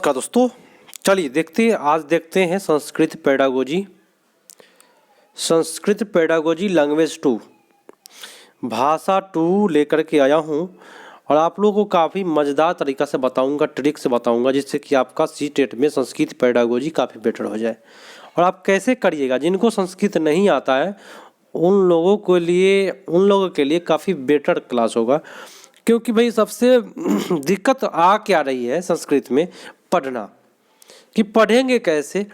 नमस्कार दोस्तों, चलिए आज देखते हैं संस्कृत पेडागोजी लैंग्वेज 2 भाषा 2 लेकर के आया हूँ। और आप लोगों को काफ़ी मज़ेदार तरीक़ा से बताऊँगा, ट्रिक से बताऊँगा, जिससे कि आपका सीटेट में संस्कृत पेडागोजी काफ़ी बेटर हो जाए। और आप कैसे करिएगा, जिनको संस्कृत नहीं आता है उन लोगों के लिए काफ़ी बेटर क्लास होगा। क्योंकि भाई सबसे दिक्कत आ क्या रही है संस्कृत में, पढ़ना, कि पढ़ेंगे कैसे।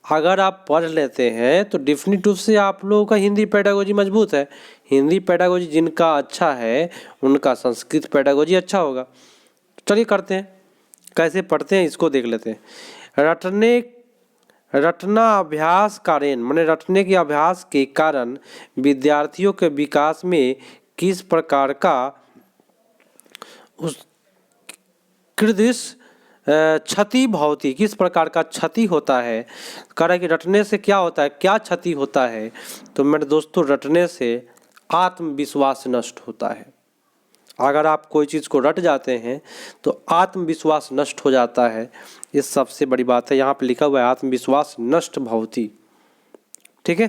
अगर आप पढ़ लेते हैं तो डेफिनेट रूप से आप लोगों का हिंदी पेडागोजी मजबूत है। हिंदी पेडागोजी जिनका अच्छा है उनका संस्कृत पेडागोजी अच्छा होगा। चलिए करते हैं, कैसे पढ़ते हैं इसको देख लेते हैं। रटना अभ्यास कारण, माने रटने के अभ्यास के कारण विद्यार्थियों के विकास में किस प्रकार का क्षति भवती, किस प्रकार का क्षति होता है। कह रहा है कि रटने से क्या होता है, क्या क्षति होता है। तो मेरे दोस्तों, रटने से आत्मविश्वास नष्ट होता है। अगर आप कोई चीज़ को रट जाते हैं तो आत्मविश्वास नष्ट हो जाता है। ये सबसे बड़ी बात है, यहाँ पे लिखा हुआ है आत्मविश्वास नष्ट भवती। ठीक है,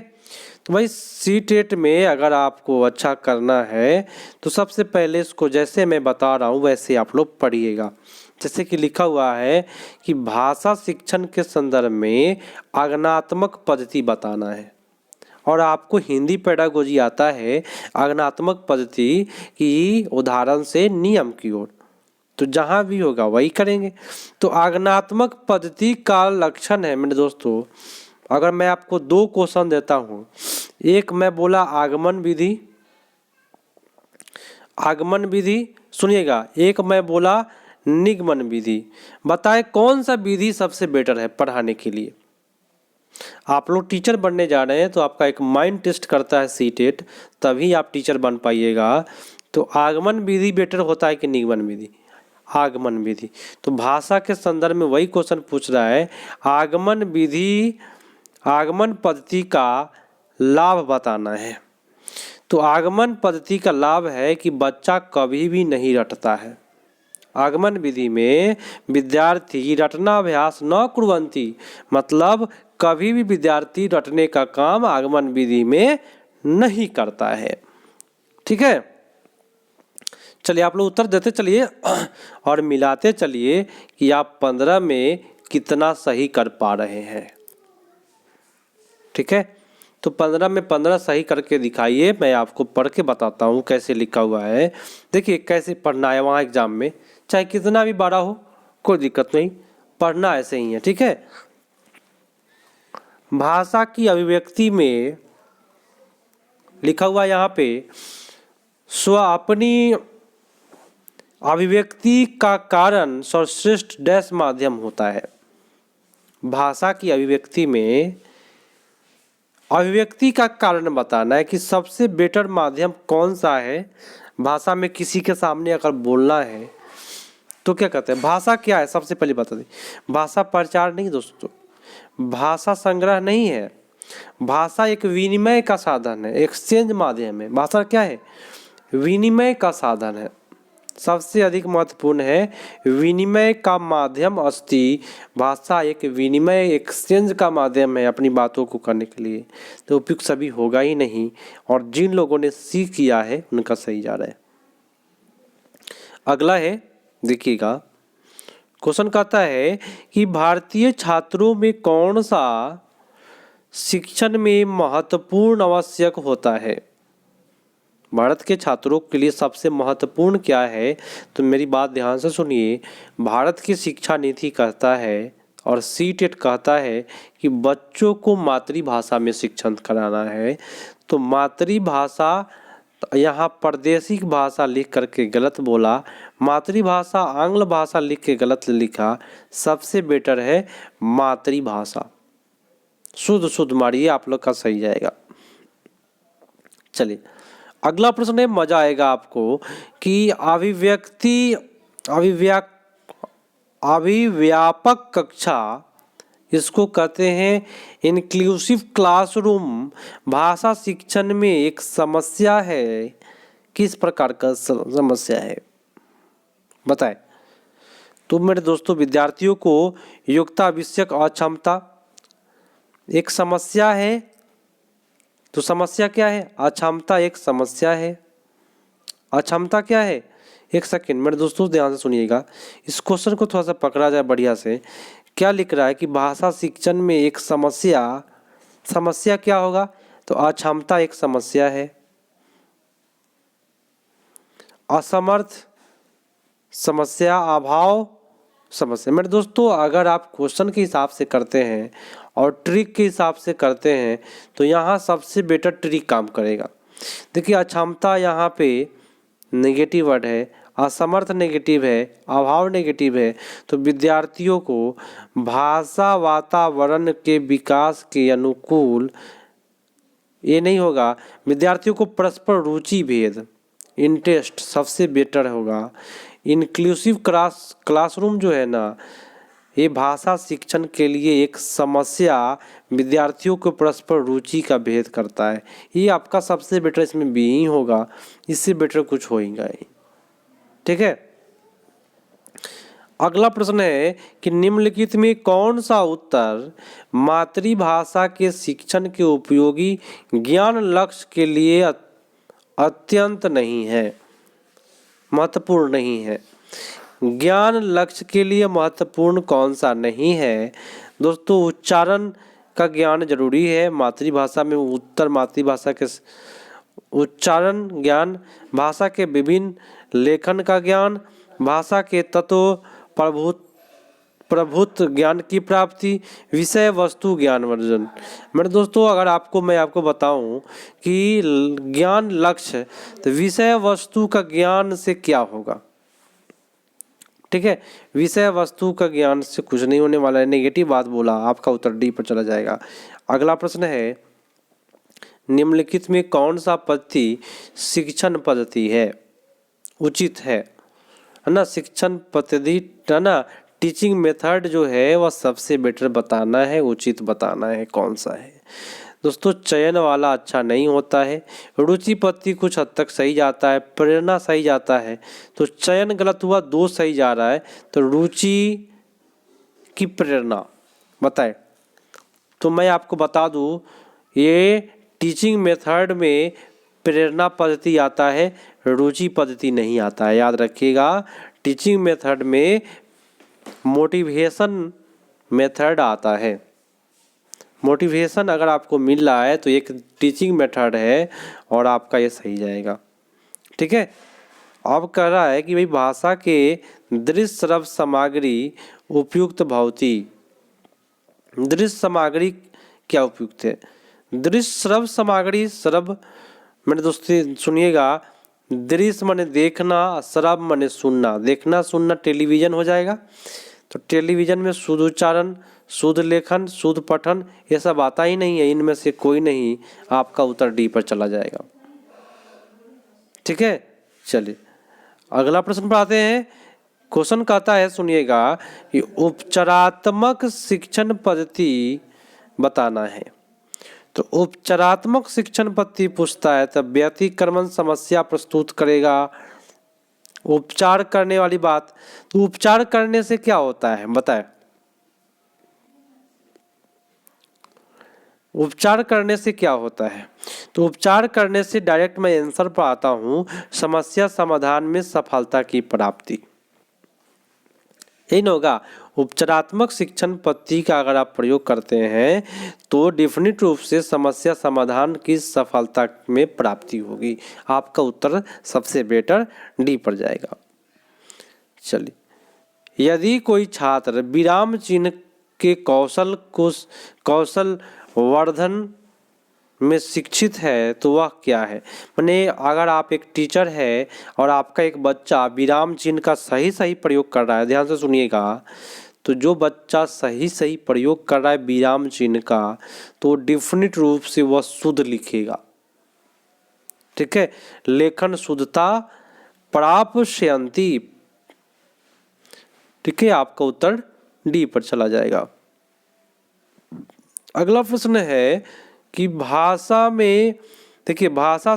तो भाई सीटेट में अगर आपको अच्छा करना है तो सबसे पहले इसको जैसे मैं बता रहा हूँ वैसे आप लोग पढ़िएगा। जैसे कि लिखा हुआ है कि भाषा शिक्षण के संदर्भ में आज्ञानात्मक पद्धति बताना है। और आपको हिंदी पेडागोजी आता है आज्ञानात्मक पद्धति की उदाहरण से नियम की ओर, तो जहाँ भी होगा वही करेंगे। तो आज्ञानात्मक पद्धति का लक्षण है मेरे दोस्तों, अगर मैं आपको 2 क्वेश्चन देता हूँ, एक मैं बोला आगमन विधि सुनिएगा, एक मैं बोला निगमन विधि, बताएं कौन सा विधि सबसे बेटर है पढ़ाने के लिए। आप लोग टीचर बनने जा रहे हैं तो आपका एक माइंड टेस्ट करता है सीटेट, तभी आप टीचर बन पाइएगा। तो आगमन विधि बेटर होता है कि निगमन विधि? आगमन विधि। तो भाषा के संदर्भ में वही क्वेश्चन पूछ रहा है, आगमन पद्धति का लाभ बताना है। तो आगमन पद्धति का लाभ है कि बच्चा कभी भी नहीं रटता है। आगमन विधि में विद्यार्थी रटना अभ्यास न कुर्वन्ति, मतलब कभी भी विद्यार्थी रटने का काम आगमन विधि में नहीं करता है। ठीक है, चलिए आप लोग उत्तर देते चलिए और मिलाते चलिए कि आप 15 में कितना सही कर पा रहे हैं। ठीक है, तो 15 में 15 सही करके दिखाइए। मैं आपको पढ़ के बताता हूँ कैसे लिखा हुआ है। देखिए कैसे पढ़ना है, वहाँ एग्जाम में चाहे कितना भी बड़ा हो कोई दिक्कत नहीं, पढ़ना ऐसे ही है। ठीक है, भाषा की अभिव्यक्ति में लिखा हुआ यहाँ पे स्व अपनी अभिव्यक्ति का कारण सर्वश्रेष्ठ डैश माध्यम होता है। भाषा की अभिव्यक्ति में अभिव्यक्ति का कारण बताना है कि सबसे बेटर माध्यम कौन सा है। भाषा में किसी के सामने अगर बोलना है तो क्या कहते हैं, भाषा क्या है सबसे पहले बता दें। भाषा प्रचार नहीं दोस्तों, भाषा संग्रह नहीं है, भाषा एक विनिमय का साधन है, एक्सचेंज माध्यम है। भाषा क्या है, विनिमय का साधन है, सबसे अधिक महत्वपूर्ण है विनिमय का माध्यम अस्ति। भाषा एक विनिमय एक्सचेंज का माध्यम है अपनी बातों को करने के लिए। तो उपयुक्त सभी होगा ही नहीं, और जिन लोगों ने सी किया है उनका सही जा रहा है। अगला है, देखिएगा क्वेश्चन कहता है कि भारतीय छात्रों में कौन सा शिक्षण में महत्वपूर्ण आवश्यक होता है। भारत के छात्रों के लिए सबसे महत्वपूर्ण क्या है, तो मेरी बात ध्यान से सुनिए। भारत की शिक्षा नीति कहता है और सीटेट कहता है कि बच्चों को मातृभाषा में शिक्षण कराना है। तो मातृभाषा, यहाँ प्रादेशिक भाषा लिख करके गलत बोला, मातृभाषा आंग्ल भाषा लिख के गलत लिखा। सबसे बेटर है मातृभाषा, शुद्ध मारिए, आप लोग का सही जाएगा। चलिए अगला प्रश्न है, मजा आएगा आपको, कि अभिव्यापक कक्षा, इसको कहते हैं इंक्लूसिव क्लासरूम, भाषा शिक्षण में एक समस्या है। किस प्रकार का समस्या है बताएं। तो मेरे दोस्तों विद्यार्थियों को योग्यता आवश्यक अक्षमता एक समस्या है। तो समस्या क्या है? अक्षमता एक समस्या है। अक्षमता क्या है? एक सेकंड मेरे दोस्तों ध्यान से सुनिएगा, इस क्वेश्चन को थोड़ा सा पकड़ा जाए बढ़िया से। क्या लिख रहा है कि भाषा शिक्षण में एक समस्या, समस्या क्या होगा? तो अक्षमता एक समस्या है। असमर्थ समस्या, अभाव समस्या। मेरे दोस्तों अगर आप क्वेश्चन के हिसाब से करते हैं और ट्रिक के हिसाब से करते हैं तो यहाँ सबसे बेटर ट्रिक काम करेगा। देखिए अक्षमता यहाँ पे नेगेटिव वर्ड है, असमर्थ नेगेटिव है, अभाव नेगेटिव है। तो विद्यार्थियों को भाषा वातावरण के विकास के अनुकूल ये नहीं होगा। विद्यार्थियों को परस्पर रुचि भेद, इंटरेस्ट सबसे बेटर होगा। इंक्लूसिव क्लासरूम जो है ना, ये भाषा शिक्षण के लिए एक समस्या विद्यार्थियों को परस्पर रुचि का भेद करता है। ये आपका सबसे बेटर इसमें भी ही होगा, इससे बेटर कुछ होगा ही। ठीक है, अगला प्रश्न है कि निम्नलिखित में कौन सा उत्तर मातृभाषा के शिक्षण के उपयोगी ज्ञान लक्ष्य के लिए अत्यंत नहीं है, महत्वपूर्ण नहीं है? ज्ञान लक्ष्य के लिए महत्वपूर्ण कौन सा नहीं है? दोस्तों उच्चारण का ज्ञान जरूरी है मातृभाषा में। उत्तर मातृभाषा के उच्चारण ज्ञान, भाषा के विभिन्न लेखन का ज्ञान, भाषा के तत्व प्रभुत्व ज्ञान की प्राप्ति, विषय वस्तु ज्ञान वर्जन। मेरे दोस्तों अगर मैं आपको बताऊं कि ज्ञान लक्ष्य, तो विषय वस्तु का ज्ञान से क्या होगा? ठीक है, विषय वस्तु का ज्ञान से कुछ नहीं होने वाला है। नेगेटिव बात बोला, आपका उत्तर डी पर चला जाएगा। अगला प्रश्न है निम्नलिखित में कौन सा पद्धति शिक्षण पद्धति है उचित है ना? शिक्षण पद्धति है ना, टीचिंग मेथड जो है वह सबसे बेटर बताना है, उचित बताना है कौन सा है। दोस्तों चयन वाला अच्छा नहीं होता है। रुचि पद्धति कुछ हद तक सही जाता है, प्रेरणा सही जाता है। तो चयन गलत हुआ, दो सही जा रहा है। तो रुचि की प्रेरणा बताए। तो मैं आपको बता दूं ये टीचिंग मेथड में प्रेरणा पद्धति आता है, रुचि पद्धति नहीं आता है। याद रखिएगा टीचिंग मेथड में मोटिवेशन मेथड आता है। मोटिवेशन अगर आपको मिल रहा है तो एक टीचिंग मेथड है और आपका ये सही जाएगा। ठीक है, अब कह रहा है कि भाई भाषा के दृश्य श्रव्य सामग्री उपयुक्त भौती। दृश्य सामग्री क्या उपयुक्त है? दृश्य श्रव्य सामग्री, श्रव्य मेरे दोस्तों सुनिएगा, दृश्य माने देखना, श्रव्य माने सुनना। देखना सुनना टेलीविजन हो जाएगा। तो टेलीविजन में शुद्ध उच्चारण, शुद्ध लेखन, शुद्ध पठन ये सब आता ही नहीं है। इनमें से कोई नहीं, आपका उत्तर डी पर चला जाएगा। ठीक है, चलिए अगला प्रश्न पर आते हैं। क्वेश्चन कहता है सुनिएगा कि उपचारात्मक शिक्षण पद्धति बताना है। तो उपचारात्मक शिक्षण पद्धति पूछता है तब व्यतिक्रमण समस्या प्रस्तुत करेगा। उपचार करने वाली बात, तो उपचार करने से क्या होता है बताए? उपचार करने से क्या होता है? तो उपचार करने से डायरेक्ट मैं आंसर पर आता हूं, समस्या समाधान में सफलता की प्राप्ति। यही ना होगा। उपचारात्मक शिक्षण पद्धति का अगर आप प्रयोग करते हैं तो डेफिनेट रूप से समस्या समाधान की सफलता में प्राप्ति होगी। आपका उत्तर सबसे बेटर डी पर जाएगा। चलिए, यदि कोई छात्र विराम चिन्ह के कौशल वर्धन में शिक्षित है तो वह क्या है? माने अगर आप एक टीचर है और आपका एक बच्चा विराम चिन्ह का सही प्रयोग कर रहा है, ध्यान से सुनिएगा, तो जो बच्चा सही प्रयोग कर रहा है विराम चिन्ह का, तो डेफिनेट रूप से वह शुद्ध लिखेगा। ठीक है, लेखन शुद्धता प्राप्स्यन्ति। ठीक है, आपका उत्तर डी पर चला जाएगा। अगला प्रश्न है कि भाषा में, देखिए भाषा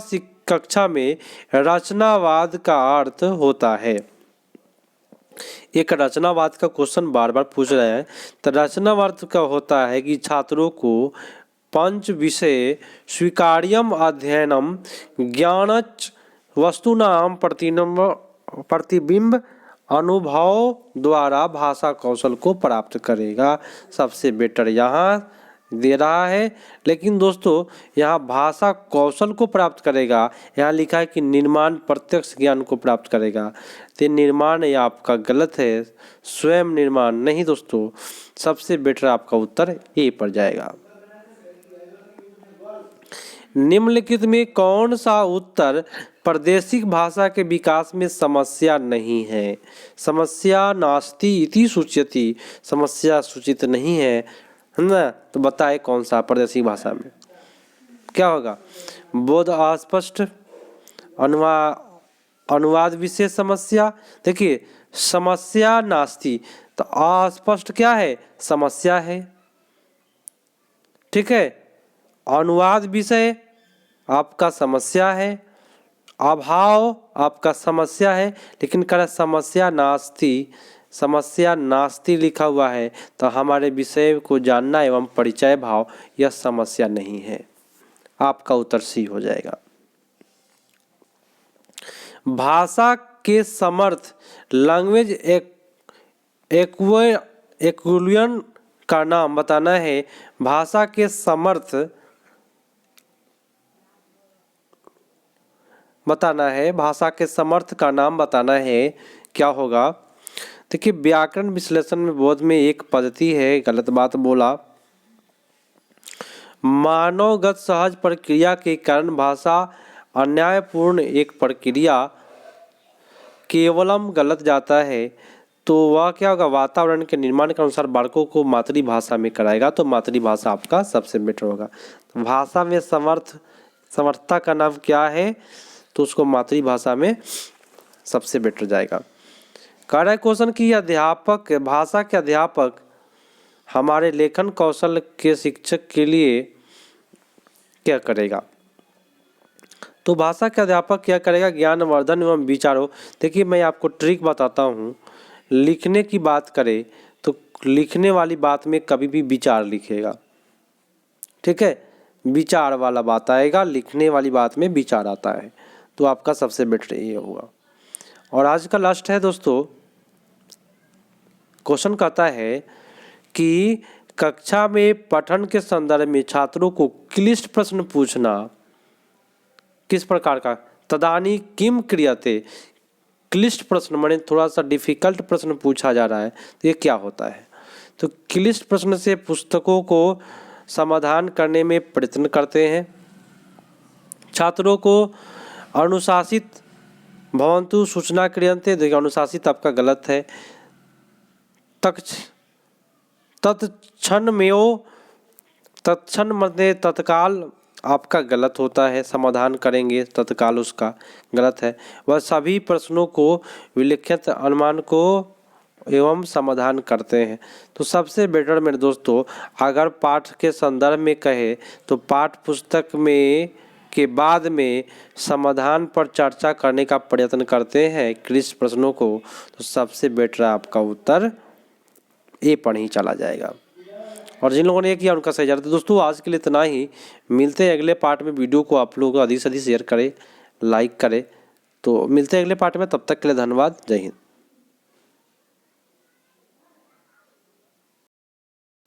कक्षा में रचनावाद का अर्थ होता है। एक रचनावाद का क्वेश्चन बार बार पूछ रहे हैं। तो रचनावाद का होता है कि छात्रों को पंच विषय स्वीकार्यम अध्ययनम ज्ञानच वस्तुनाम प्रतिबिंब अनुभव द्वारा भाषा कौशल को प्राप्त करेगा। सबसे बेटर यहाँ दे रहा है, लेकिन दोस्तों यहाँ भाषा कौशल को प्राप्त करेगा, यहाँ लिखा है कि निर्माण प्रत्यक्ष ज्ञान को प्राप्त करेगा। तो निर्माण ये आपका गलत है, स्वयं निर्माण नहीं दोस्तों। सबसे बेटर आपका उत्तर ए पर जाएगा। निम्नलिखित में कौन सा उत्तर प्रादेशिक भाषा के विकास में समस्या नहीं है? समस्या नास्ति इति सूच्यति, समस्या सूचित नहीं है ना। तो बताए कौन सा प्रादेशिक भाषा में क्या होगा? बोध अस्पष्ट, अनुवाद विशेष समस्या। देखिए समस्या नास्ति, तो अस्पष्ट क्या है? समस्या है, ठीक है। अनुवाद विषय आपका समस्या है, अभाव आपका समस्या है, लेकिन कर समस्या नास्ति, समस्या नास्ति लिखा हुआ है, तो हमारे विषय को जानना एवं परिचय भाव यह समस्या नहीं है। आपका उत्तर सी हो जाएगा। भाषा के समर्थ लैंग्वेज एक्विलियन का नाम बताना है। भाषा के समर्थ बताना है, भाषा के समर्थ का नाम बताना है। क्या होगा? देखिए व्याकरण विश्लेषण में बोध में एक पद्धति है, गलत बात बोला। मानवगत सहज प्रक्रिया के कारण भाषा अन्यायपूर्ण एक प्रक्रिया केवलम गलत जाता है, तो वह क्या होगा? वातावरण के निर्माण के अनुसार बालकों को मातृभाषा में कराएगा, तो मातृभाषा आपका सबसे बेटर होगा। भाषा में समर्थता का नाम क्या है? तो उसको मातृभाषा में सबसे बेटर जाएगा। कह रहा है क्वेश्चन कि अध्यापक, भाषा के अध्यापक हमारे लेखन कौशल के शिक्षक के लिए क्या करेगा? तो भाषा के अध्यापक क्या करेगा? ज्ञानवर्धन एवं विचारों। देखिए मैं आपको ट्रिक बताता हूँ। लिखने की बात करें तो लिखने वाली बात में कभी भी विचार लिखेगा, ठीक है। विचार वाला बात आएगा, लिखने वाली बात में विचार आता है, तो आपका सबसे बेटर ये होगा। और आज का लास्ट है दोस्तों, क्वेश्चन कहता है कि कक्षा में पठन के संदर्भ में छात्रों को क्लिष्ट प्रश्न पूछना किस प्रकार का? तदानी किम क्रियते। क्लिष्ट प्रश्न माने थोड़ा सा डिफिकल्ट प्रश्न पूछा जा रहा है, तो ये क्या होता है? तो क्लिष्ट प्रश्न से पुस्तकों को समाधान करने में प्रयत्न करते हैं। छात्रों को अनुशासित भवन्तु सूचना क्रियन्ते। देखिए अनुशासित आपका गलत है। तत्क्षण मध्य तत्काल आपका गलत होता है, समाधान करेंगे तत्काल, उसका गलत है। वह सभी प्रश्नों को विलिखित अनुमान को एवं समाधान करते हैं। तो सबसे बेटर मेरे दोस्तों, अगर पाठ के संदर्भ में कहे तो पाठ पुस्तक में के बाद में समाधान पर चर्चा करने का प्रयत्न करते हैं क्लिष्ट प्रश्नों को, तो सबसे बेटर आपका उत्तर ए पर ही चला जाएगा। और जिन लोगों ने किया उनका सही जा रहा है। तो दोस्तों आज के लिए इतना ही, मिलते हैं अगले पार्ट में। वीडियो को आप लोग अधिक से अधिक शेयर करें, लाइक करें। तो मिलते हैं अगले पार्ट में, तब तक के लिए धन्यवाद। जय हिंद।